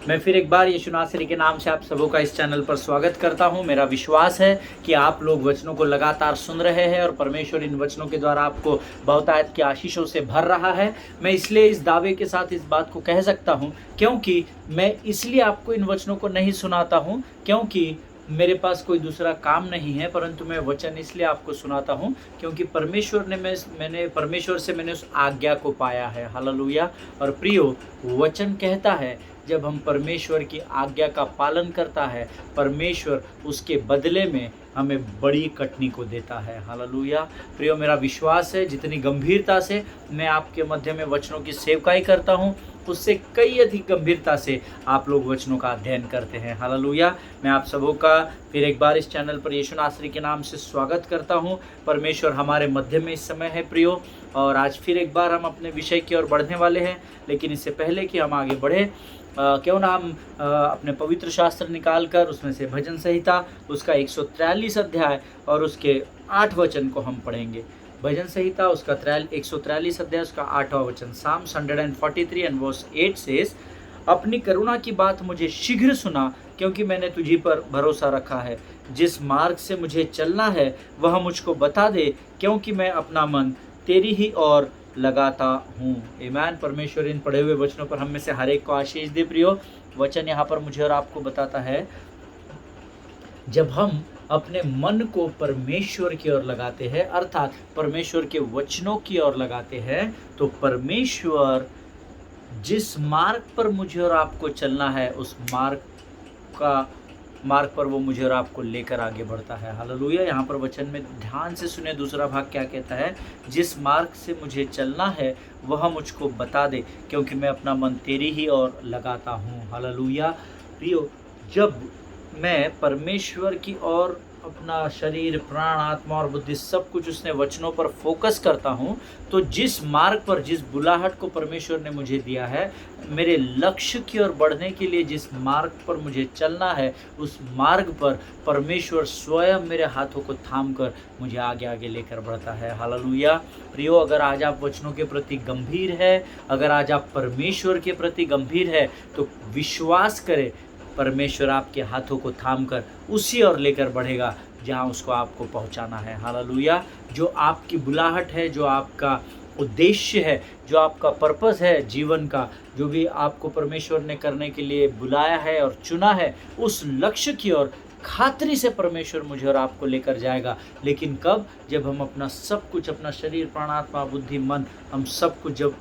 मैं फिर एक बार यीशु नासरी के नाम से आप सबों का इस चैनल पर स्वागत करता हूं। मेरा विश्वास है कि आप लोग वचनों को लगातार सुन रहे हैं और परमेश्वर इन वचनों के द्वारा आपको बहुतायत की आशीषों से भर रहा है। मैं इसलिए इस दावे के साथ इस बात को कह सकता हूं क्योंकि मैं इसलिए आपको इन वचनों को नहीं सुनाता हूं क्योंकि मेरे पास कोई दूसरा काम नहीं है, परंतु मैं वचन इसलिए आपको सुनाता हूं क्योंकि परमेश्वर से मैंने उस आज्ञा को पाया है। हालेलुया। और प्रियो, वचन कहता है जब हम परमेश्वर की आज्ञा का पालन करता है, परमेश्वर उसके बदले में हमें बड़ी कटनी को देता है। हालेलुया। प्रियो, मेरा विश्वास है जितनी गंभीरता से मैं आपके मध्य में वचनों की सेवकाई करता हूँ, उससे कई अधिक गंभीरता से आप लोग वचनों का अध्ययन करते हैं। हालेलुया। मैं आप सबों का फिर एक बार इस चैनल पर यीशु नासरी के नाम से स्वागत करता हूं। परमेश्वर हमारे मध्य में इस समय है प्रियो, और आज फिर एक बार हम अपने विषय की ओर बढ़ने वाले हैं। लेकिन इससे पहले कि हम आगे बढ़े, क्यों ना हम अपने पवित्र शास्त्र निकाल कर उसमें से भजन संहिता उसका 143 अध्याय और उसके 8 वचन को हम पढ़ेंगे। भजन संहिता उसका 143 अध्याय उसका 8वां वचन। Psalms 143 and verse 8 says, अपनी करुणा की बात मुझे शीघ्र सुना, क्योंकि मैंने तुझी पर भरोसा रखा है। जिस मार्ग से मुझे चलना है वह मुझको बता दे, क्योंकि मैं अपना मन तेरी ही ओर लगाता हूँ। आमीन। परमेश्वर इन पढ़े हुए वचनों पर हम में से हर एक को आशीष दे। प्रियो, वचन यहाँ पर मुझे और आपको बताता है, जब हम अपने मन को परमेश्वर की ओर लगाते हैं, अर्थात परमेश्वर के वचनों की ओर लगाते हैं, तो परमेश्वर जिस मार्ग पर मुझे और आपको चलना है उस मार्ग पर वो मुझे और आपको लेकर आगे बढ़ता है। हालेलुया। यहाँ पर वचन में ध्यान से सुने, दूसरा भाग क्या कहता है? जिस मार्ग से मुझे चलना है वह मुझको बता दे, क्योंकि मैं अपना मन तेरी ही ओर लगाता हूँ। हालेलुया। प्रियो, जब मैं परमेश्वर की ओर अपना शरीर, प्राण, आत्मा और बुद्धि सब कुछ उसने वचनों पर फोकस करता हूँ, तो जिस मार्ग पर, जिस बुलाहट को परमेश्वर ने मुझे दिया है, मेरे लक्ष्य की ओर बढ़ने के लिए जिस मार्ग पर मुझे चलना है, उस मार्ग पर परमेश्वर स्वयं मेरे हाथों को थाम कर मुझे आगे आगे लेकर बढ़ता है। हालेलुया। प्रियो, अगर आज आप वचनों के प्रति गंभीर है, अगर आज आप परमेश्वर के प्रति गंभीर है, तो विश्वास करें, परमेश्वर आपके हाथों को थाम कर उसी ओर लेकर बढ़ेगा जहां उसको आपको पहुंचाना है। हालेलुया। जो आपकी बुलाहट है, जो आपका उद्देश्य है, जो आपका पर्पस है जीवन का, जो भी आपको परमेश्वर ने करने के लिए बुलाया है और चुना है, उस लक्ष्य की ओर खातरी से परमेश्वर मुझे और आपको लेकर जाएगा। लेकिन कब? जब हम अपना सब कुछ, अपना शरीर, प्राण, आत्मा, बुद्धि, मन, हम सब कुछ जब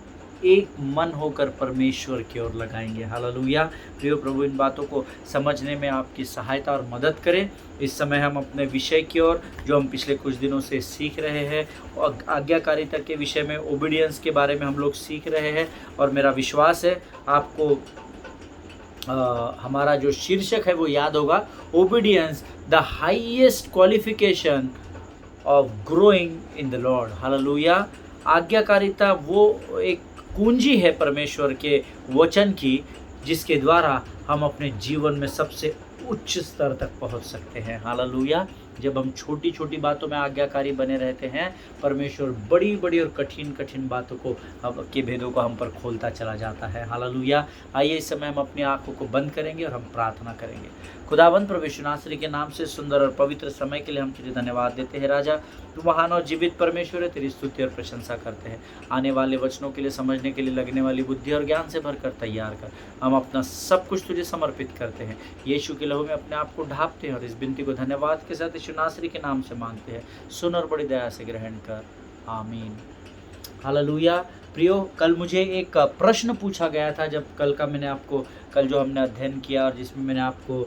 एक मन होकर परमेश्वर की ओर लगाएंगे। हालेलुया। प्रिय प्रभु, इन बातों को समझने में आपकी सहायता और मदद करें। इस समय हम अपने विषय की ओर, जो हम पिछले कुछ दिनों से सीख रहे हैं, आज्ञाकारिता के विषय में, ओबीडियंस के बारे में हम लोग सीख रहे हैं। और मेरा विश्वास है आपको हमारा जो शीर्षक है वो याद होगा, obedience the highest qualification of growing in the lord. Hallelujah. आज्ञाकारिता वो एक कुंजी है परमेश्वर के वचन की, जिसके द्वारा हम अपने जीवन में सबसे उच्च स्तर तक पहुंच सकते हैं। हालेलुया। जब हम छोटी छोटी बातों में आज्ञाकारी बने रहते हैं, परमेश्वर बड़ी बड़ी और कठिन कठिन बातों को, के भेदों को हम पर खोलता चला जाता है। हालेलुया। आइए इस समय हम अपनी आंखों को बंद करेंगे और हम प्रार्थना करेंगे। खुदावंद प्रभु यीशु नासरी के नाम से सुंदर और पवित्र समय के लिए हम तुझे धन्यवाद देते हैं। राजा, तू महान और जीवित परमेश्वर है, तेरी स्तुति और प्रशंसा करते हैं। आने वाले वचनों के लिए, समझने के लिए लगने वाली बुद्धि और ज्ञान से भरकर तैयार कर। हम अपना सब कुछ तुझे समर्पित करते हैं। यीशु के लहू में अपने आप को ढापते हैं और इस विनती को धन्यवाद के साथ यीशु नासरी के नाम से मांगते हैं। सुन और बड़ी दया से ग्रहण कर। आमीन। हालेलुया। प्रियो, कल मुझे एक प्रश्न पूछा गया था, जब कल जो हमने अध्ययन किया और जिसमें मैंने आपको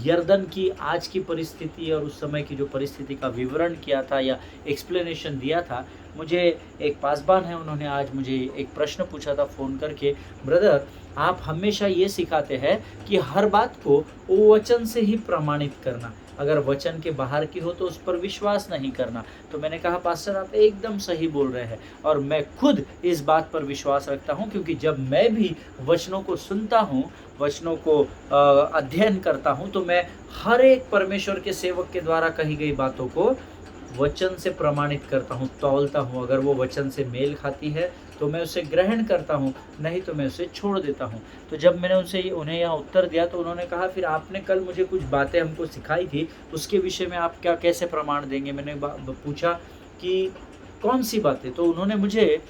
यर्दन की आज की परिस्थिति और उस समय की जो परिस्थिति का विवरण किया था या एक्सप्लेनेशन दिया था, मुझे एक पासबान है, उन्होंने आज मुझे एक प्रश्न पूछा था फ़ोन करके, ब्रदर आप हमेशा ये सिखाते हैं कि हर बात को वचन से ही प्रमाणित करना, अगर वचन के बाहर की हो तो उस पर विश्वास नहीं करना। तो मैंने कहा, पास्टर आप एकदम सही बोल रहे हैं, और मैं खुद इस बात पर विश्वास रखता हूं, क्योंकि जब मैं भी वचनों को सुनता हूं, वचनों को अध्ययन करता हूं, तो मैं हर एक परमेश्वर के सेवक के द्वारा कही गई बातों को वचन से प्रमाणित करता हूँ, तौलता हूँ। अगर वो वचन से मेल खाती है तो मैं उसे ग्रहण करता हूँ, नहीं तो मैं उसे छोड़ देता हूँ। तो जब मैंने उन्हें यहाँ उत्तर दिया तो उन्होंने कहा, फिर आपने कल मुझे कुछ बातें हमको सिखाई थी, उसके विषय में आप क्या कैसे प्रमाण देंगे? मैंने पूछा कि कौन सी बातें? तो उन्होंने मुझे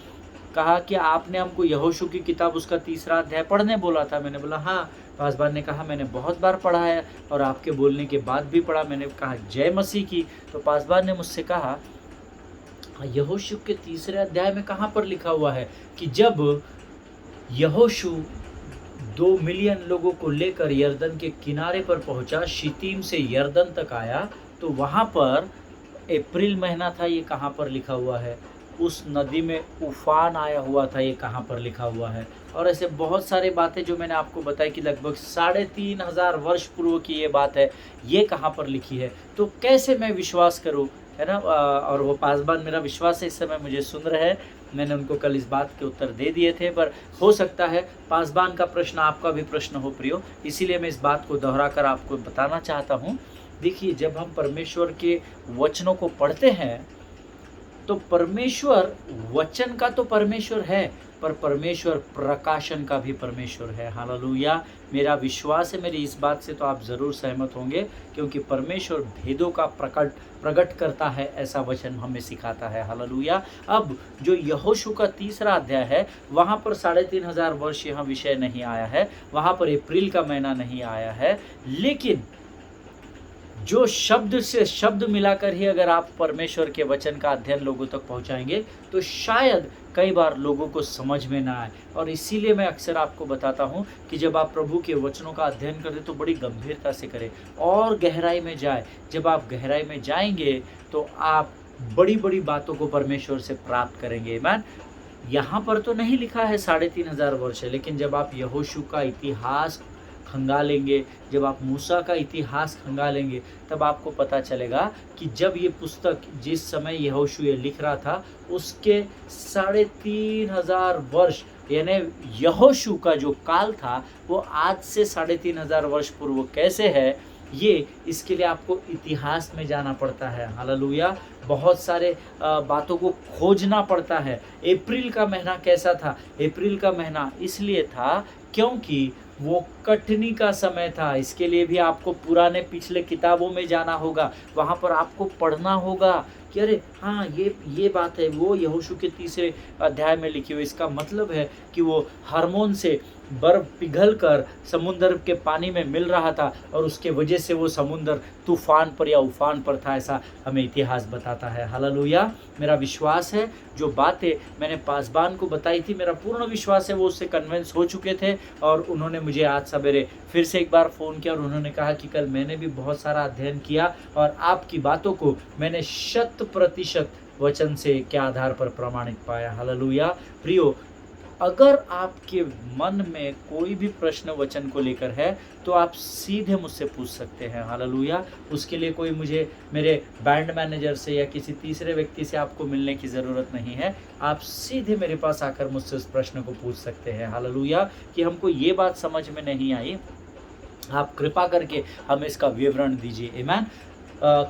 कहा कि आपने हमको यहोशू की किताब उसका 3रा अध्याय पढ़ने बोला था। मैंने बोला हाँ। पासवान ने कहा मैंने बहुत बार पढ़ा है और आपके बोलने के बाद भी पढ़ा। मैंने कहा जय मसीह की। तो पासवान ने मुझसे कहा यहोशू के 3रे अध्याय में कहाँ पर लिखा हुआ है कि जब यहोशू 2 मिलियन लोगों को लेकर यरदन के किनारे पर पहुंचा, शितीम से यरदन तक आया, तो वहाँ पर अप्रैल महीना था, ये कहाँ पर लिखा हुआ है? उस नदी में उफान आया हुआ था, ये कहाँ पर लिखा हुआ है? और ऐसे बहुत सारे बातें जो मैंने आपको बताई कि लगभग 3500 वर्ष पूर्व की ये बात है, ये कहाँ पर लिखी है? तो कैसे मैं विश्वास करूँ, है ना? और वो पासवान मेरा विश्वास है इस समय मुझे सुन रहे हैं। मैंने उनको कल इस बात के उत्तर दे दिए थे, पर हो सकता है पासवान का प्रश्न आपका भी प्रश्न हो प्रियो, इसीलिए मैं इस बात को दोहराकर आपको बताना चाहता हूँ। देखिए, जब हम परमेश्वर के वचनों को पढ़ते हैं तो परमेश्वर वचन का तो परमेश्वर है, पर परमेश्वर प्रकाशन का भी परमेश्वर है। हालेलुया। मेरा विश्वास है, मेरी इस बात से तो आप ज़रूर सहमत होंगे, क्योंकि परमेश्वर भेदों का प्रकट करता है, ऐसा वचन हमें सिखाता है। हालेलुया। अब जो यहोशू का 3रा अध्याय है, वहाँ पर 3500 वर्ष यहाँ विषय नहीं आया है, वहाँ पर अप्रैल का महीना नहीं आया है, लेकिन जो शब्द से शब्द मिलाकर ही अगर आप परमेश्वर के वचन का अध्ययन लोगों तक पहुंचाएंगे तो शायद कई बार लोगों को समझ में ना आए। और इसीलिए मैं अक्सर आपको बताता हूं कि जब आप प्रभु के वचनों का अध्ययन करें तो बड़ी गंभीरता से करें और गहराई में जाए। जब आप गहराई में जाएंगे तो आप बड़ी बड़ी बातों को परमेश्वर से प्राप्त करेंगे। मैन यहाँ पर तो नहीं लिखा है 3500 वर्ष है, लेकिन जब आप यहोशू का इतिहास खंगालेंगे, जब आप मूसा का इतिहास खंगालेंगे, तब आपको पता चलेगा कि जब ये पुस्तक जिस समय यहोशू ये लिख रहा था उसके 3500 वर्ष, यानी यहोशू का जो काल था वो आज से 3500 वर्ष पूर्व कैसे है, ये इसके लिए आपको इतिहास में जाना पड़ता है। हालेलुया। बहुत सारे बातों को खोजना पड़ता है। अप्रैल का महीना कैसा था? अप्रैल का महीना इसलिए था क्योंकि वो कटनी का समय था। इसके लिए भी आपको पुराने पिछले किताबों में जाना होगा, वहाँ पर आपको पढ़ना होगा कि अरे हाँ ये बात है, वो यहोशू के 3रे अध्याय में लिखी हुई। इसका मतलब है कि वो हार्मोन से बर्फ पिघल कर समुद्र के पानी में मिल रहा था और उसके वजह से वो समुद्र तूफान पर या उफान पर था, ऐसा हमें इतिहास बताता है। हालेलुया। मेरा विश्वास है जो बातें मैंने पासवान को बताई थी, मेरा पूर्ण विश्वास है वो उससे कन्विंस हो चुके थे और उन्होंने मुझे आज सवेरे फिर से एक बार फ़ोन किया और उन्होंने कहा कि कल मैंने भी बहुत सारा अध्ययन किया और आपकी बातों को मैंने 100% वचन से के आधार पर प्रमाणित पाया। हालेलुया। प्रियो, अगर आपके मन में कोई भी प्रश्न वचन को लेकर है तो आप सीधे मुझसे पूछ सकते हैं। हालेलुया। उसके लिए कोई मुझे मेरे बैंड मैनेजर से या किसी तीसरे व्यक्ति से आपको मिलने की ज़रूरत नहीं है। आप सीधे मेरे पास आकर मुझसे उस प्रश्न को पूछ सकते हैं। हालेलुया। कि हमको ये बात समझ में नहीं आई, आप कृपा करके हमें इसका विवरण दीजिए। आमीन।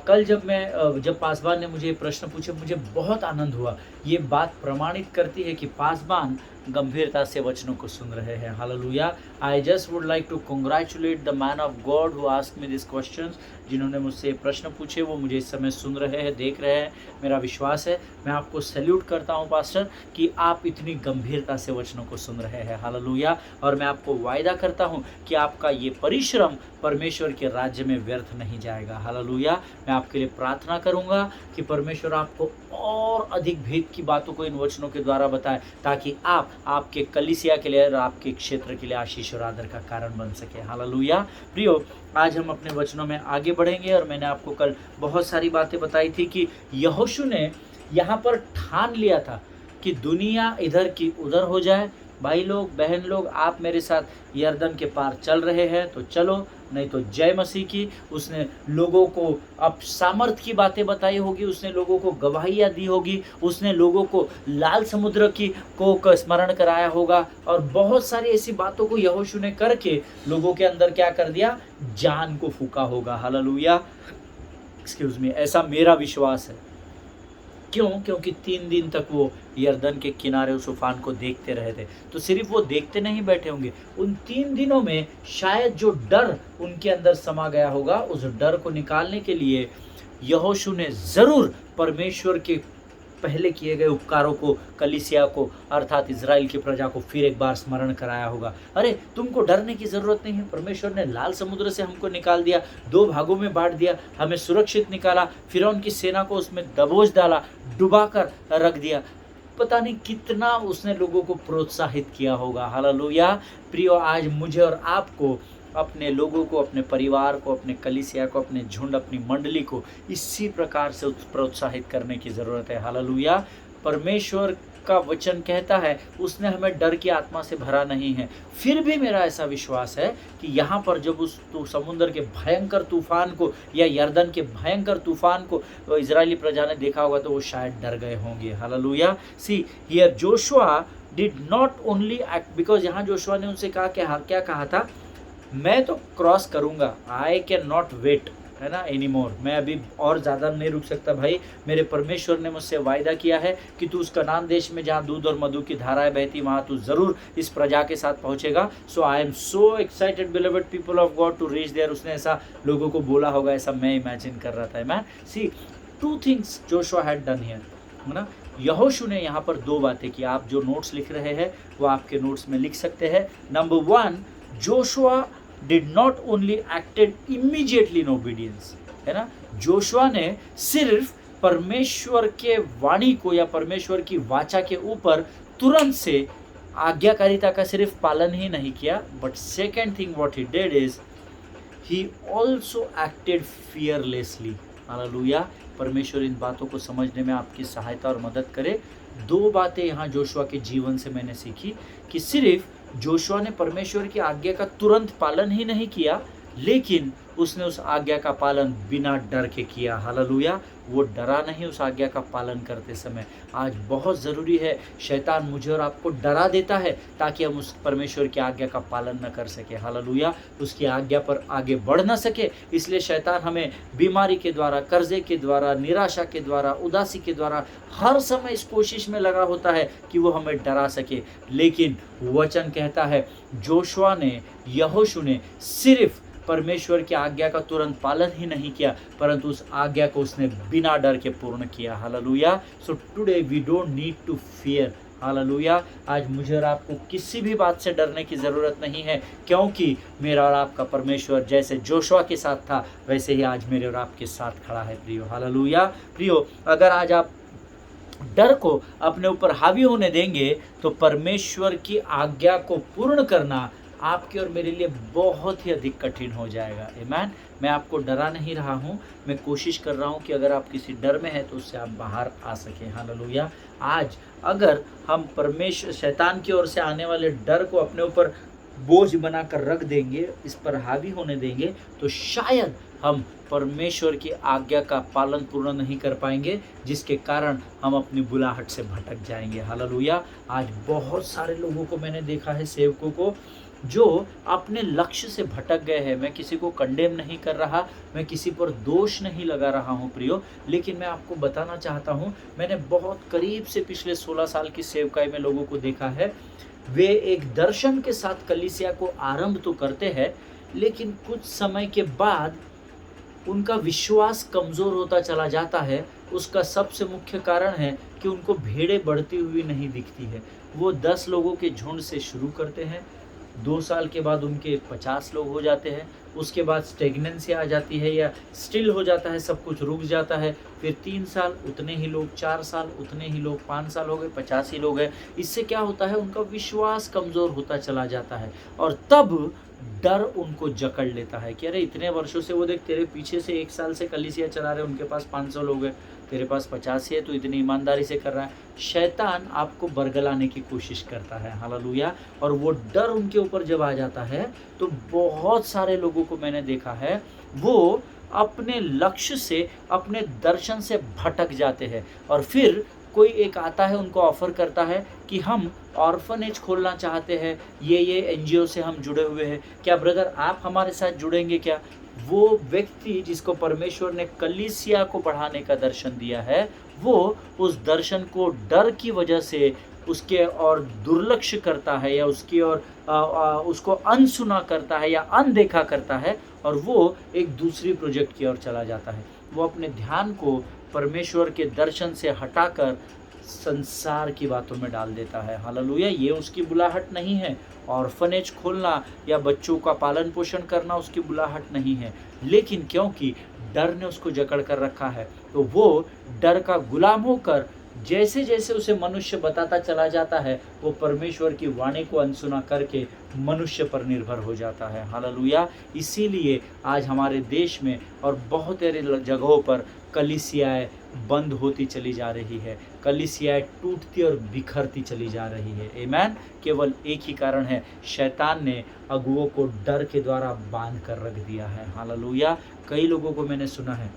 कल जब पासवान ने मुझे प्रश्न पूछे, मुझे बहुत आनंद हुआ। ये बात प्रमाणित करती है कि पासवान गंभीरता से वचनों को सुन रहे हैं। Hallelujah. I just would like to congratulate the man of God who asked me this questions. जिन्होंने मुझसे प्रश्न पूछे वो मुझे इस समय सुन रहे हैं, देख रहे हैं। मेरा विश्वास है, मैं आपको सैल्यूट करता हूं पास्टर कि आप इतनी गंभीरता से वचनों को सुन रहे हैं। हालेलुया। और मैं आपको वायदा करता हूं कि आपका ये परिश्रम परमेश्वर के राज्य में व्यर्थ नहीं जाएगा। हालेलुया। मैं आपके लिए प्रार्थना करूंगा कि परमेश्वर आपको और अधिक भेद की बातों को इन वचनों के द्वारा बताए, ताकि आप आपके कलीसिया के लिए और आपके क्षेत्र के लिए आशीष और आदर का कारण बन सके। हालेलुया। प्रियो, आज हम अपने वचनों में आगे बढ़ेंगे और मैंने आपको कल बहुत सारी बातें बताई थी कि यहोशू ने यहाँ पर ठान लिया था कि दुनिया इधर की उधर हो जाए। भाई लोग, बहन लोग, आप मेरे साथ यरदन के पार चल रहे हैं तो चलो, नहीं तो जय मसीह की। उसने लोगों को अब सामर्थ की बातें बताई होगी, उसने लोगों को गवाहियाँ दी होगी, उसने लोगों को लाल समुद्र को स्मरण कराया होगा और बहुत सारी ऐसी बातों को यहोशू ने करके लोगों के अंदर क्या कर दिया, जान को फूका होगा। हालेलुया। एक्सक्यूज मी, ऐसा मेरा विश्वास है। क्यों? क्योंकि 3 दिन तक वो यरदन के किनारे उस तूफान को देखते रहे थे। तो सिर्फ़ वो देखते नहीं बैठे होंगे, उन 3 दिनों में शायद जो डर उनके अंदर समा गया होगा, उस डर को निकालने के लिए यहोशू ने ज़रूर परमेश्वर के पहले किए गए उपकारों को, कलीसिया को अर्थात इज़राइल की प्रजा को फिर एक बार स्मरण कराया होगा। अरे तुमको डरने की ज़रूरत नहीं है, परमेश्वर ने लाल समुद्र से हमको निकाल दिया, 2 भागों में बाँट दिया, हमें सुरक्षित निकाला, फ़िरौन की सेना को उसमें दबोच डाला, डुबा कर रख दिया। पता नहीं कितना उसने लोगों को प्रोत्साहित किया होगा। हालेलुया। प्रियो, आज मुझे और आपको अपने लोगों को, अपने परिवार को, अपने कलीसिया को, अपने झुंड, अपनी मंडली को इसी प्रकार से प्रोत्साहित करने की ज़रूरत है। हालेलुया। परमेश्वर का वचन कहता है उसने हमें डर की आत्मा से भरा नहीं है। फिर भी मेरा ऐसा विश्वास है कि यहाँ पर जब उस समुद्र के भयंकर तूफान को या यरदन के भयंकर तूफान को इजरायली प्रजा ने देखा होगा तो वो शायद डर गए होंगे। Hallelujah. See here Joshua did not only act, because यहाँ जोशुआ ने उनसे कहा क्या कहा था, मैं तो क्रॉस करूँगा, आई कैन नॉट वेट, है ना, एनी मोर, मैं अभी और ज़्यादा नहीं रुक सकता भाई। मेरे परमेश्वर ने मुझसे वायदा किया है कि तू उस कनान देश में जहाँ दूध और मधु की धाराएं बहती वहाँ तू ज़रूर इस प्रजा के साथ पहुँचेगा। So I am so excited beloved people of God to reach there. उसने ऐसा लोगों को बोला होगा, ऐसा मैं इमेजिन कर रहा था। Man see 2 things Joshua had done here, है ना। यहोशू ने यहाँ पर 2 बातें की। आप जो नोट्स लिख रहे हैं वो आपके नोट्स में लिख सकते हैं। Number 1, Joshua did not only acted immediately in obedience, है ना। जोशुआ ने सिर्फ परमेश्वर के वाणी को या परमेश्वर की वाचा के ऊपर तुरंत से आज्ञाकारिता का सिर्फ पालन ही नहीं किया, but second thing what he did is he also acted fearlessly. Hallelujah. परमेश्वर इन बातों को समझने में आपकी सहायता और मदद करे। 2 बातें यहाँ जोशुआ के जीवन से मैंने सीखी कि सिर्फ जोशुआ ने परमेश्वर की आज्ञा का तुरंत पालन ही नहीं किया, लेकिन उसने उस आज्ञा का पालन बिना डर के किया। हालेलुया। वो डरा नहीं उस आज्ञा का पालन करते समय। आज बहुत ज़रूरी है, शैतान मुझे और आपको डरा देता है ताकि हम उस परमेश्वर की आज्ञा का पालन न कर सके। हालेलुया। उसकी आज्ञा पर आगे बढ़ न सके, इसलिए शैतान हमें बीमारी के द्वारा, कर्जे के द्वारा, निराशा के द्वारा, उदासी के द्वारा हर समय इस कोशिश में लगा होता है कि वो हमें डरा सके। लेकिन वचन कहता है जोशुआ ने, यहोशू ने सिर्फ परमेश्वर की आज्ञा का तुरंत पालन ही नहीं किया, परंतु उस आज्ञा को उसने बिना डर के पूर्ण किया। Hallelujah. So today we don't need to fear. Hallelujah. आज मुझे और आपको किसी भी बात से डरने की ज़रूरत नहीं है, क्योंकि मेरा और आपका परमेश्वर जैसे जोशुआ के साथ था वैसे ही आज मेरे और आपके साथ खड़ा है। प्रियो, हालेलुया। प्रियो, अगर आज आप डर को अपने ऊपर हावी होने देंगे तो परमेश्वर की आज्ञा को पूर्ण करना आपके और मेरे लिए बहुत ही अधिक कठिन हो जाएगा। आमीन। मैं आपको डरा नहीं रहा हूँ, मैं कोशिश कर रहा हूँ कि अगर आप किसी डर में हैं तो उससे आप बाहर आ सकें। हालेलुया। आज अगर हम परमेश्वर शैतान की ओर से आने वाले डर को अपने ऊपर बोझ बनाकर रख देंगे, इस पर हावी होने देंगे, तो शायद हम परमेश्वर की आज्ञा का पालन पूर्ण नहीं कर पाएंगे, जिसके कारण हम अपनी बुलाहट से भटक जाएंगे। हालेलुया। आज बहुत सारे लोगों को मैंने देखा है, सेवकों को, जो अपने लक्ष्य से भटक गए हैं। मैं किसी को कंडेम नहीं कर रहा, मैं किसी पर दोष नहीं लगा रहा हूँ प्रियो, लेकिन मैं आपको बताना चाहता हूँ, मैंने बहुत करीब से पिछले 16 साल की सेवकाई में लोगों को देखा है। वे एक दर्शन के साथ कलीसिया को आरंभ तो करते हैं, लेकिन कुछ समय के बाद उनका विश्वास कमज़ोर होता चला जाता है। उसका सबसे मुख्य कारण है कि उनको भेड़ें बढ़ती हुई नहीं दिखती है। वो 10 लोगों के झुंड से शुरू करते हैं, 2 साल के बाद उनके 50 लोग हो जाते हैं, उसके बाद स्टेगनेंसी आ जाती है या स्टिल हो जाता है, सब कुछ रुक जाता है। फिर 3 साल उतने ही लोग, 4 साल उतने ही लोग, 5 साल हो गए 50 ही लोग हैं। इससे क्या होता है, उनका विश्वास कमज़ोर होता चला जाता है और तब डर उनको जकड़ लेता है कि अरे इतने वर्षों से वो देख, तेरे पीछे से 1 साल से कलीसिया चला रहे, उनके पास 500 लोग हैं, तेरे पास 50 है, तो इतनी ईमानदारी से कर रहा है। शैतान आपको बरगलाने की कोशिश करता है। हालेलुया। और वो डर उनके ऊपर जब आ जाता है तो बहुत सारे लोगों को मैंने देखा है, वो अपने लक्ष्य से, अपने दर्शन से भटक जाते हैं और फिर कोई एक आता है, उनको ऑफ़र करता है कि हम ऑर्फनेज खोलना चाहते हैं, ये एनजीओ से हम जुड़े हुए हैं, क्या ब्रदर आप हमारे साथ जुड़ेंगे क्या? वो व्यक्ति जिसको परमेश्वर ने कलीसिया को बढ़ाने का दर्शन दिया है, वो उस दर्शन को डर की वजह से उसके और दुर्लक्ष्य करता है, या उसकी ओर उसको अनसुना करता है या अनदेखा करता है, और वो एक दूसरी प्रोजेक्ट की ओर चला जाता है। वो अपने ध्यान को परमेश्वर के दर्शन से हटाकर संसार की बातों में डाल देता है। हालेलुया! ये उसकी बुलाहट नहीं है। ऑर्फनेज खोलना या बच्चों का पालन पोषण करना उसकी बुलाहट नहीं है, लेकिन क्योंकि डर ने उसको जकड़ कर रखा है, तो वो डर का गुलाम होकर जैसे जैसे उसे मनुष्य बताता चला जाता है, वो परमेश्वर की वाणी को अनसुना करके मनुष्य पर निर्भर हो जाता है। हालेलुया! इसीलिए आज हमारे देश में और बहुत सारी जगहों पर कलीसियाएँ बंद होती चली जा रही है, कलीसियाएँ टूटती और बिखरती चली जा रही है। आमीन। केवल एक ही कारण है, शैतान ने अगुओं को डर के द्वारा बांध कर रख दिया है। हालेलुया! कई लोगों को मैंने सुना है,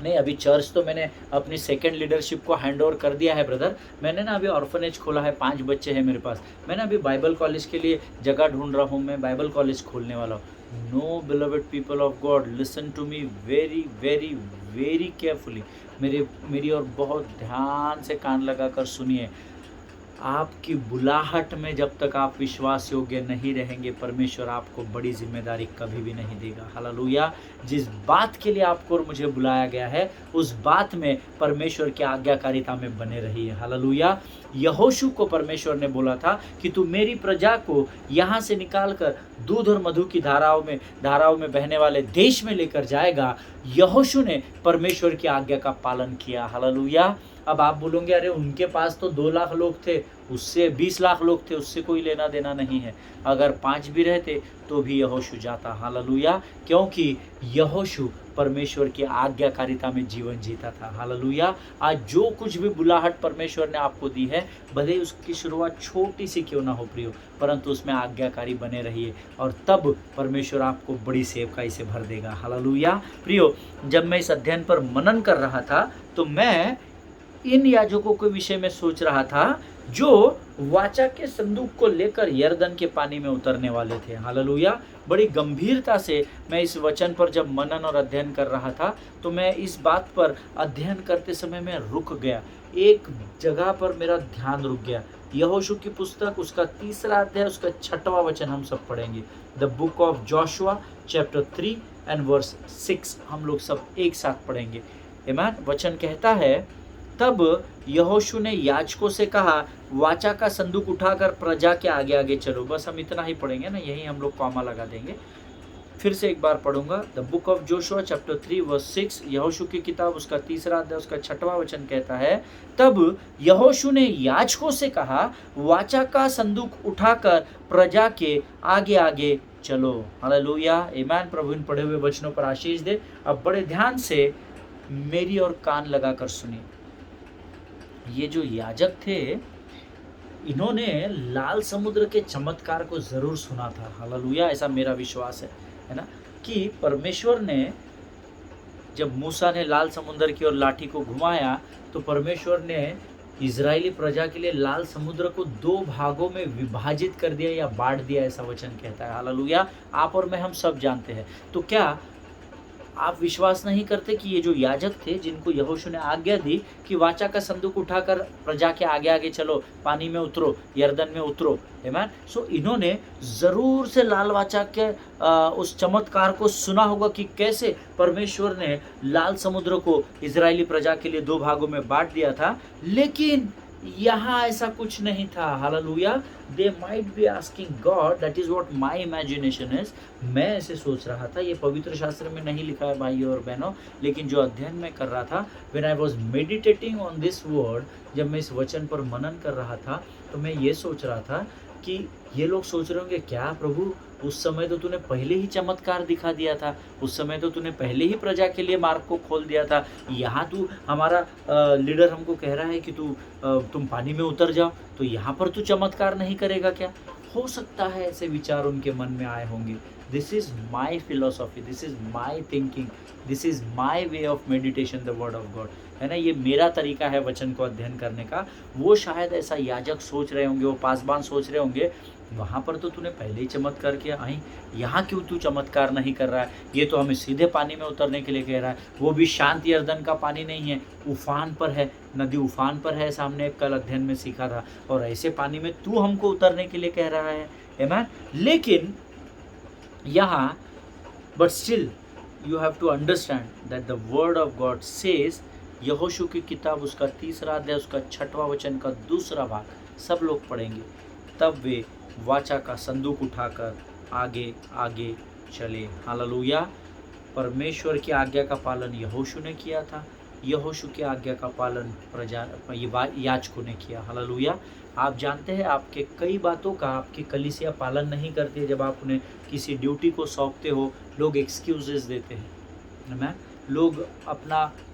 नहीं अभी चर्च तो मैंने अपनी सेकंड लीडरशिप को हैंड ओवर कर दिया है ब्रदर। मैंने ना अभी ऑर्फनेज खोला है, 5 बच्चे हैं मेरे पास। मैंने अभी बाइबल कॉलेज के लिए जगह ढूंढ रहा हूँ, मैं बाइबल कॉलेज खोलने वाला हूँ। No beloved people of God, listen to me very very very carefully. मेरी और बहुत ध्यान से कान लगाकर सुनिए। आपकी बुलाहट में जब तक आप विश्वास योग्य नहीं रहेंगे, परमेश्वर आपको बड़ी जिम्मेदारी कभी भी नहीं देगा। हालेलुया! जिस बात के लिए आपको और मुझे बुलाया गया है, उस बात में परमेश्वर की आज्ञाकारिता में बने रहिए। हालेलुया! यहोशू को परमेश्वर ने बोला था कि तू मेरी प्रजा को यहाँ से निकाल कर दूध और मधु की धाराओं में बहने वाले देश में लेकर जाएगा। यहोशू ने परमेश्वर की आज्ञा का पालन किया। हालेलुया! अब आप बोलोगे अरे उनके पास तो 2 लाख लोग थे, उससे 20 लाख लोग थे, उससे कोई लेना देना नहीं है। अगर 5 भी रहते तो भी यहोशू जाता। हालेलुया! क्योंकि यहोशू परमेश्वर की आज्ञाकारिता में जीवन जीता था। हालेलुया! आज जो कुछ भी बुलाहट परमेश्वर ने आपको दी है, भले ही उसकी शुरुआत छोटी सी क्यों ना हो प्रियो, परंतु उसमें आज्ञाकारी बने रहिए, और तब परमेश्वर आपको बड़ी सेवकाई से भर देगा। हालेलुया! प्रियो, जब मैं इस अध्ययन पर मनन कर रहा था, तो मैं इन याजकों के विषय में सोच रहा था जो वाचा के संदूक को लेकर यरदन के पानी में उतरने वाले थे। हालेलुया! बड़ी गंभीरता से मैं इस वचन पर जब मनन और अध्ययन कर रहा था, तो मैं इस बात पर अध्ययन करते समय मैं रुक गया। एक जगह पर मेरा ध्यान रुक गया। यहोशू की पुस्तक, उसका 3रा अध्याय, उसका 6वां वचन हम सब पढ़ेंगे। The book of Joshua chapter 3 and verse 6 हम लोग सब एक साथ पढ़ेंगे। आमीन। वचन कहता है, तब यहोशू ने याजकों से कहा, वाचा का संदूक उठाकर प्रजा के आगे आगे चलो। बस हम इतना ही पढ़ेंगे ना, यही हम लोग कॉमा लगा देंगे। फिर से एक बार पढ़ूंगा। The book of Joshua chapter 3 verse 6, यहोशू की किताब, उसका 3रा अध्याय, उसका 6वां वचन कहता है, तब यहोशू ने याजकों से कहा, वाचा का संदूक उठाकर प्रजा के आगे आगे चलो। हालेलुया! आमीन। प्रभु इन पढ़े हुए वचनों पर आशीष दे। अब बड़े ध्यान से मेरी और कान लगाकर सुनिए। ये जो याजक थे, इन्होंने लाल समुद्र के चमत्कार को जरूर सुना था। हालेलुया! ऐसा मेरा विश्वास है ना, कि परमेश्वर ने जब मूसा ने लाल समुद्र की ओर लाठी को घुमाया, तो परमेश्वर ने इजरायली प्रजा के लिए लाल समुद्र को 2 भागों में विभाजित कर दिया या बांट दिया, ऐसा वचन कहता है। हालेलुया! आप और मैं हम सब जानते हैं। तो क्या आप विश्वास नहीं करते कि ये जो याजक थे, जिनको यहोशू ने आज्ञा दी कि वाचा का संदूक उठाकर प्रजा के आगे आगे चलो, पानी में उतरो, यरदन में उतरो, आमीन, सो इन्होंने ज़रूर से लाल वाचा के उस चमत्कार को सुना होगा कि कैसे परमेश्वर ने लाल समुद्र को इजरायली प्रजा के लिए 2 भागों में बांट दिया था। लेकिन यहाँ ऐसा कुछ नहीं था। Hallelujah! They might be asking God, that is what my imagination is. मैं ऐसे सोच रहा था, ये पवित्र शास्त्र में नहीं लिखा है भाइयों और बहनों, लेकिन जो अध्ययन मैं कर रहा था, when I was meditating on this word, जब मैं इस वचन पर मनन कर रहा था, तो मैं ये सोच रहा था कि ये लोग सोच रहे होंगे, क्या प्रभु उस समय तो तूने पहले ही चमत्कार दिखा दिया था, उस समय तो तूने पहले ही प्रजा के लिए मार्ग को खोल दिया था, यहाँ तू हमारा लीडर हमको कह रहा है कि तुम पानी में उतर जाओ, तो यहाँ पर तू चमत्कार नहीं करेगा क्या? हो सकता है ऐसे विचार उनके मन में आए होंगे। This is my philosophy, this is my thinking, this is my way of meditation the word of God, है ना, ये मेरा तरीका है वचन को अध्ययन करने का। वो शायद ऐसा याजक सोच रहे होंगे, वो पासबान सोच रहे होंगे, वहाँ पर तो तूने पहले ही चमत्कार किया, आई यहाँ क्यों तू चमत्कार नहीं कर रहा है? ये तो हमें सीधे पानी में उतरने के लिए कह रहा है, वो भी शांत यर्दन का पानी नहीं है, उफान पर है, नदी उफान पर है, सामने कल अध्ययन में सीखा था, और ऐसे पानी में तू हमको उतरने के लिए कह रहा है। आमेन। लेकिन यहाँ but still you have to understand that the word of God says, यहोशू की किताब उसका 3रा अध्याय उसका 6वां वचन का 2रा भाग सब लोग पढ़ेंगे। तब वे वाचा का संदूक उठाकर आगे आगे चले। हालेलुया। परमेश्वर की आज्ञा का पालन यहोशू ने किया था, यहोशू की आज्ञा का पालन याजकों ने किया। हालेलुया। आप जानते हैं आपके कई बातों का आपकी कलीसिया पालन नहीं करती है। जब आप उन्हें किसी ड्यूटी को सौंपते हो, लोग एक्सक्यूजेस देते हैं, लोग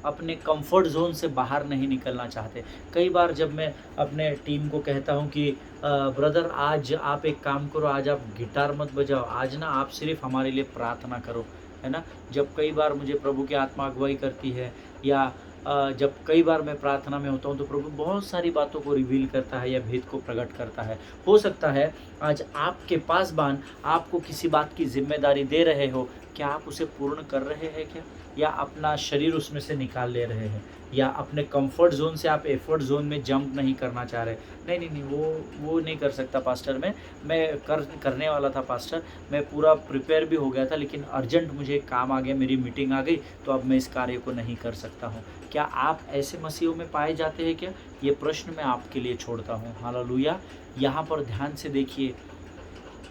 अपने कंफर्ट जोन से बाहर नहीं निकलना चाहते। कई बार जब मैं अपने टीम को कहता हूं कि ब्रदर आज आप एक काम करो, आज आप गिटार मत बजाओ, आज ना आप सिर्फ हमारे लिए प्रार्थना करो, है ना। जब कई बार मुझे प्रभु की आत्मा अगुवाई करती है, या जब कई बार मैं प्रार्थना में होता हूँ तो प्रभु बहुत सारी बातों को रिवील करता है या भेद को प्रकट करता है। हो सकता है आज आपके पासबान आपको किसी बात की जिम्मेदारी दे रहे हो, क्या आप उसे पूर्ण कर रहे हैं क्या, या अपना शरीर उसमें से निकाल ले रहे हैं, या अपने कंफर्ट जोन से आप एफर्ट जोन में जंप नहीं करना चाह रहे? नहीं, वो नहीं कर सकता पास्टर। मैं करने वाला था पास्टर, मैं पूरा प्रिपेयर भी हो गया था, लेकिन अर्जेंट मुझे काम आ गया, मेरी मीटिंग आ गई, तो अब मैं इस कार्य को नहीं कर सकता हूँ। क्या आप ऐसे मसीहों में पाए जाते हैं क्या? ये प्रश्न मैं आपके लिए छोड़ता हूँ। हालेलुया। यहाँ पर ध्यान से देखिए,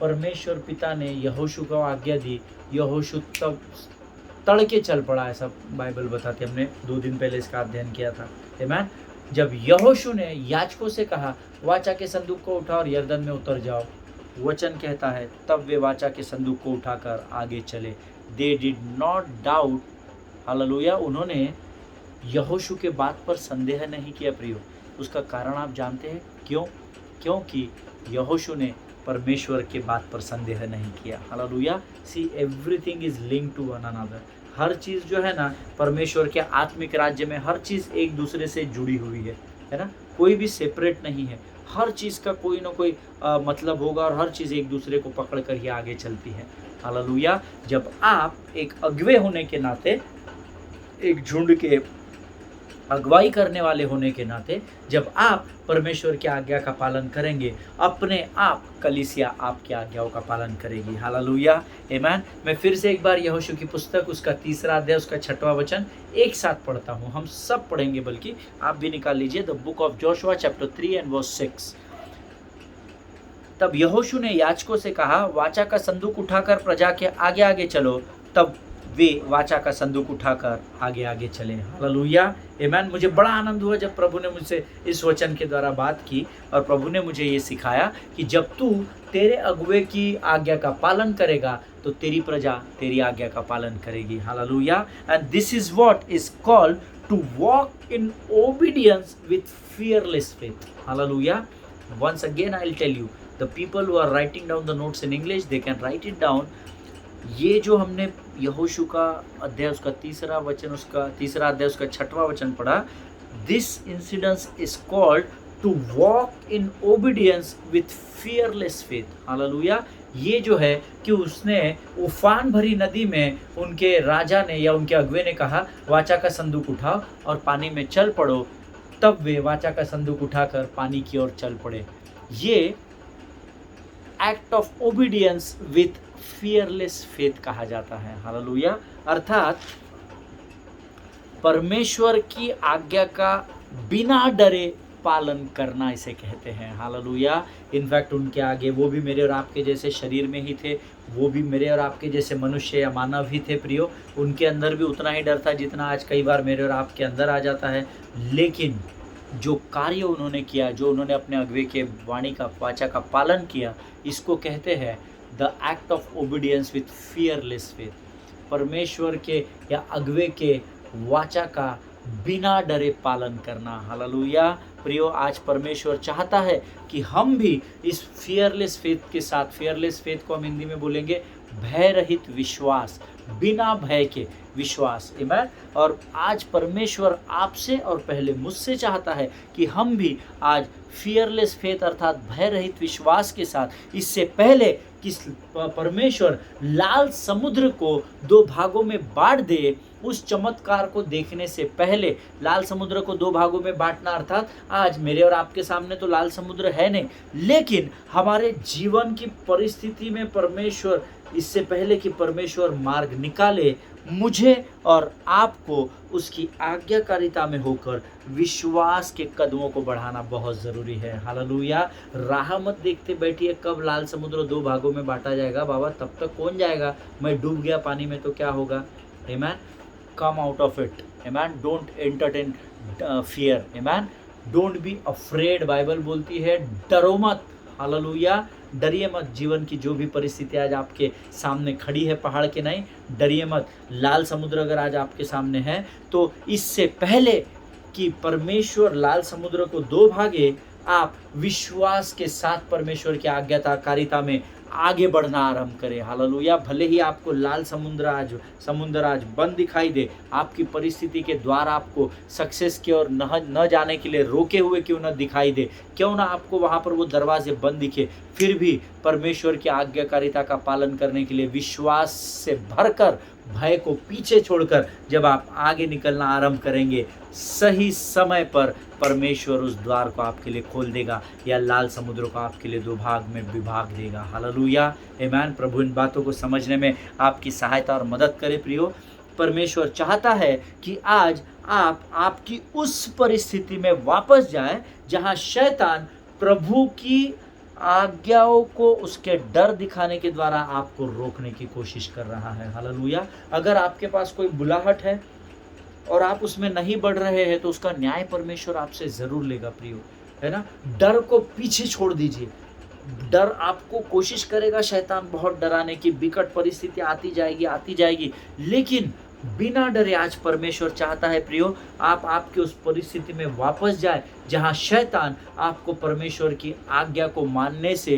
परमेश्वर पिता ने यहोशू को आज्ञा दी, यहोशू तब तड़के चल पड़ा, ऐसा बाइबल बताती है। हमने 2 दिन पहले इसका अध्ययन किया था। आमीन। जब यहोशू ने याजकों से कहा वाचा के संदूक को उठाओ और यरदन में उतर जाओ, वचन कहता है तब वे वाचा के संदूक को उठाकर आगे चले। They did not doubt. Hallelujah. उन्होंने यहोशू के बात पर संदेह नहीं किया प्रियो। उसका कारण आप जानते हैं क्यों? क्योंकि यहोशू ने परमेश्वर के बात पर संदेह नहीं किया। Hallelujah. See everything is linked to one another. हर चीज़ जो है ना, परमेश्वर के आत्मिक राज्य में हर चीज़ एक दूसरे से जुड़ी हुई है ना। कोई भी सेपरेट नहीं है, हर चीज़ का कोई ना कोई मतलब होगा, और हर चीज़ एक दूसरे को पकड़ कर ही आगे चलती है। हालेलुया। जब आप एक अगुवे होने के नाते, एक झुंड के अगुवाई करने वाले होने के नाते, जब आप परमेश्वर की आज्ञा का पालन करेंगे, अपने आप कलीसिया आपकी आज्ञाओं का पालन करेगी। हालेलुया। आमीन। मैं फिर से एक बार यहोशू की पुस्तक उसका 3रा अध्याय उसका 6वां वचन एक साथ पढ़ता हूँ। हम सब पढ़ेंगे, बल्कि आप भी निकाल लीजिए। The book of Joshua chapter 3 and verse 6। तब यहोशू ने याजकों से कहा वाचा का संदूक उठाकर प्रजा के आगे आगे चलो। तब वे वाचा का संदूक उठाकर आगे आगे चले। हालेलुया। आमीन। मुझे बड़ा आनंद हुआ जब प्रभु ने मुझसे इस वचन के द्वारा बात की, और प्रभु ने मुझे ये सिखाया कि जब तू तेरे अगुवे की आज्ञा का पालन करेगा तो तेरी प्रजा तेरी आज्ञा का पालन करेगी। Hallelujah. And this is what is called to walk in obedience with fearless faith. Hallelujah. Once again I'll tell you, the people who are writing down the notes in English, they can write it down. ये जो हमने यहोशू का अध्याय उसका 3रा वचन, उसका 3रा अध्याय उसका 6वां वचन पढ़ा, this incidence is called to walk in obedience with fearless faith. Hallelujah. ये जो है कि उसने उफान भरी नदी में उनके राजा ने या उनके अगुवे ने कहा वाचा का संदूक उठाओ और पानी में चल पड़ो। तब वे वाचा का संदूक उठाकर पानी की ओर चल पड़े। ये act of obedience with fearless faith कहा जाता है। हालेलुया। अर्थात परमेश्वर की आज्ञा का बिना डरे पालन करना इसे कहते हैं। हालेलुया। इनफैक्ट उनके आगे वो भी मेरे और आपके जैसे शरीर में ही थे, वो भी मेरे और आपके जैसे मनुष्य या मानव ही थे प्रियो। उनके अंदर भी उतना ही डर था जितना आज कई बार मेरे और आपके अंदर आ जाता है। लेकिन जो कार्य उन्होंने किया, जो उन्होंने अपने अगुवे के वाणी का वाचा का पालन किया, इसको कहते हैं the act of obedience with fearless faith. परमेश्वर के या अगुवे के वाचा का बिना डरे पालन करना। हालेलुया। प्रियो, आज परमेश्वर चाहता है कि हम भी इस फियरलेस फेथ के साथ, फियरलेस फेथ को हम हिंदी में बोलेंगे भय रहित विश्वास, बिना भय के विश्वास। आमेन। और आज परमेश्वर आपसे और पहले मुझसे चाहता है कि हम भी आज फियरलेस फेथ अर्थात भय रहित विश्वास के साथ, इससे पहले कि परमेश्वर लाल समुद्र को दो भागों में बांट दे, उस चमत्कार को देखने से पहले लाल समुद्र को दो भागों में बांटना अर्थात आज मेरे और आपके सामने तो लाल समुद्र है नहीं, लेकिन हमारे जीवन की परिस्थिति में परमेश्वर, इससे पहले कि परमेश्वर मार्ग निकाले, मुझे और आपको उसकी आज्ञाकारिता में होकर विश्वास के कदमों को बढ़ाना बहुत ज़रूरी है। हालेलुया। राह मत देखते बैठिए कब लाल समुद्र दो भागों में बांटा जाएगा। बाबा तब तक कौन जाएगा, मैं डूब गया पानी में तो क्या होगा। Amen. Come out of it. Amen. Don't entertain fear. Amen. Don't be afraid. Bible बोलती है डरो मत। हालेलुया। डरिए मत। जीवन की जो भी परिस्थिति आज आपके सामने खड़ी है, पहाड़ के नहीं, डरिए मत। लाल समुद्र अगर आज आपके सामने है तो इससे पहले कि परमेश्वर लाल समुद्र को दो भागे, आप विश्वास के साथ परमेश्वर की आज्ञाकारिता में आगे बढ़ना आरंभ करें। हालेलुया। भले ही आपको लाल समुद्र आज बंद दिखाई दे, आपकी परिस्थिति के द्वार आपको सक्सेस की ओर न जाने के लिए रोके हुए क्यों न दिखाई दे, क्यों ना आपको वहाँ पर वो दरवाजे बंद दिखे, फिर भी परमेश्वर की आज्ञाकारिता का पालन करने के लिए विश्वास से भरकर, भय को पीछे छोड़कर जब आप आगे निकलना आरंभ करेंगे, सही समय पर परमेश्वर उस द्वार को आपके लिए खोल देगा या लाल समुद्र को आपके लिए दो भाग में विभाग देगा। हालेलुया। आमेन। प्रभु इन बातों को समझने में आपकी सहायता और मदद करे। प्रियो, परमेश्वर चाहता है कि आज आप आपकी उस परिस्थिति में वापस जाए जहां शैतान प्रभु की आज्ञाओं को उसके डर दिखाने के द्वारा आपको रोकने की कोशिश कर रहा है। हालेलुया। अगर आपके पास कोई बुलाहट है और आप उसमें नहीं बढ़ रहे हैं तो उसका न्याय परमेश्वर आपसे जरूर लेगा। प्रियो, है ना। डर को पीछे छोड़ दीजिए। डर आपको कोशिश करेगा शैतान बहुत डराने की, विकट परिस्थिति आती जाएगी, लेकिन बिना डरे आज परमेश्वर चाहता है प्रियो, आप आपके उस परिस्थिति में वापस जाए जहां शैतान आपको परमेश्वर की आज्ञा को मानने से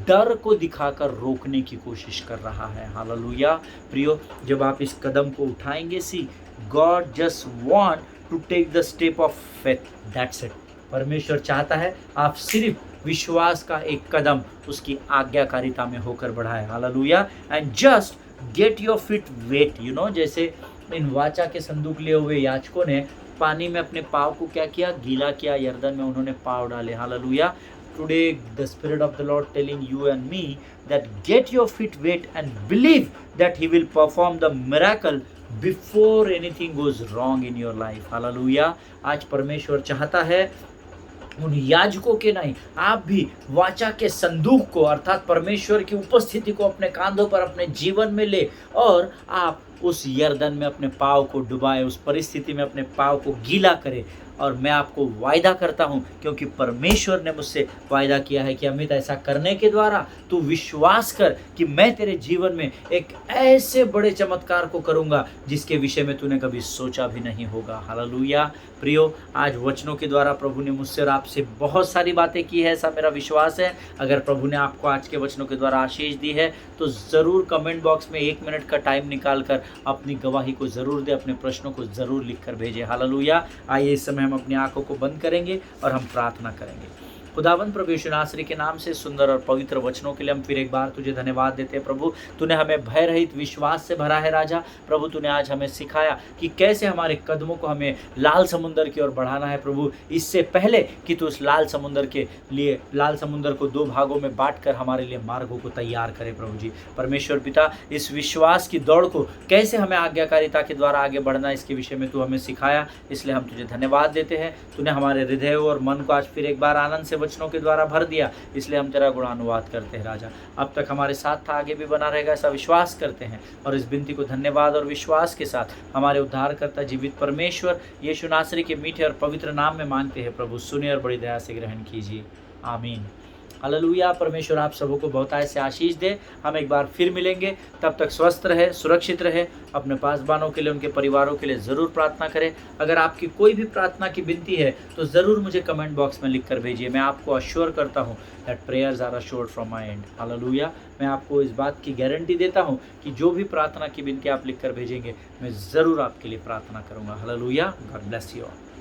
डर को दिखाकर रोकने की कोशिश कर रहा है। हालेलुया। प्रियो, जब आप इस कदम को उठाएंगे, see God just want to take the step of faith, that's it. परमेश्वर चाहता है आप सिर्फ विश्वास का एक कदम उसकी आज्ञाकारिता में होकर बढ़ाए। Hallelujah. And just get your feet wet. जैसे इन वाचा के संदूक लिए हुए याजकों ने पानी में अपने पाँव को क्या किया, गीला किया, यर्दन में उन्होंने पाँव डाले। Hallelujah. Today the Spirit of the Lord telling you and me that get your feet wet and believe that He will perform the miracle before anything goes wrong in your life. Hallelujah. आज परमेश्वर चाहता है उन याजकों के नहीं, आप भी वाचा के संदूक को अर्थात परमेश्वर की उपस्थिति को अपने कांधों पर अपने जीवन में ले और आप उस यर्दन में अपने पाँव को डुबाए, उस परिस्थिति में अपने पाँव को गीला करे। और मैं आपको वायदा करता हूं, क्योंकि परमेश्वर ने मुझसे वायदा किया है कि अमित ऐसा करने के द्वारा तू विश्वास कर कि मैं तेरे जीवन में एक ऐसे बड़े चमत्कार को करूंगा जिसके विषय में तूने कभी सोचा भी नहीं होगा। हालेलुया। प्रियो, आज वचनों के द्वारा प्रभु ने मुझसे और आपसे बहुत सारी बातें की है, ऐसा मेरा विश्वास है। अगर प्रभु ने आपको आज के वचनों के द्वारा आशीष दी है तो ज़रूर कमेंट बॉक्स में 1 मिनट का टाइम निकाल कर अपनी गवाही को ज़रूर दे, अपने प्रश्नों को ज़रूर लिख कर भेजें। हालेलुया। आइए इस समय हम अपनी आंखों को बंद करेंगे और हम प्रार्थना करेंगे। खुदावंद प्रभु यीशु नासरी के नाम से सुंदर और पवित्र वचनों के लिए हम फिर एक बार तुझे धन्यवाद देते हैं। प्रभु, तूने हमें भय रहित विश्वास से भरा है। राजा प्रभु, तूने आज हमें सिखाया कि कैसे हमारे कदमों को हमें लाल समुंदर की ओर बढ़ाना है। प्रभु, इससे पहले कि तू उस लाल समुंदर को 2 भागों में बांटकर हमारे लिए मार्गों को तैयार करे। प्रभु जी, परमेश्वर पिता, इस विश्वास की दौड़ को कैसे हमें आज्ञाकारिता के द्वारा आगे बढ़ना, इसके विषय में तू हमें सिखाया, इसलिए हम तुझे धन्यवाद देते हैं। तूने हमारे हृदय और मन को आज फिर एक बार आनंद से वचनों के द्वारा भर दिया, इसलिए हम तेरा गुणानुवाद करते हैं। राजा, अब तक हमारे साथ था, आगे भी बना रहेगा, ऐसा विश्वास करते हैं और इस विनती को धन्यवाद और विश्वास के साथ हमारे उद्धारकर्ता जीवित परमेश्वर यीशु नासरी के मीठे और पवित्र नाम में मांगते हैं। प्रभु, सुनिए और बड़ी दया से ग्रहण कीजिए। आमीन। हालेलुया। परमेश्वर आप सबों को बहुतायत से आशीष दे। हम एक बार फिर मिलेंगे, तब तक स्वस्थ रहे, सुरक्षित रहे। अपने पासबानों के लिए, उनके परिवारों के लिए ज़रूर प्रार्थना करें। अगर आपकी कोई भी प्रार्थना की विनती है तो ज़रूर मुझे कमेंट बॉक्स में लिख कर भेजिए। मैं आपको अश्योर करता हूँ that prayers are assured from my end. Hallelujah. मैं आपको इस बात की गारंटी देता हूँ कि जो भी प्रार्थना की विनती आप लिख कर भेजेंगे, मैं ज़रूर आपके लिए प्रार्थना करूँगा। Hallelujah. God bless you all.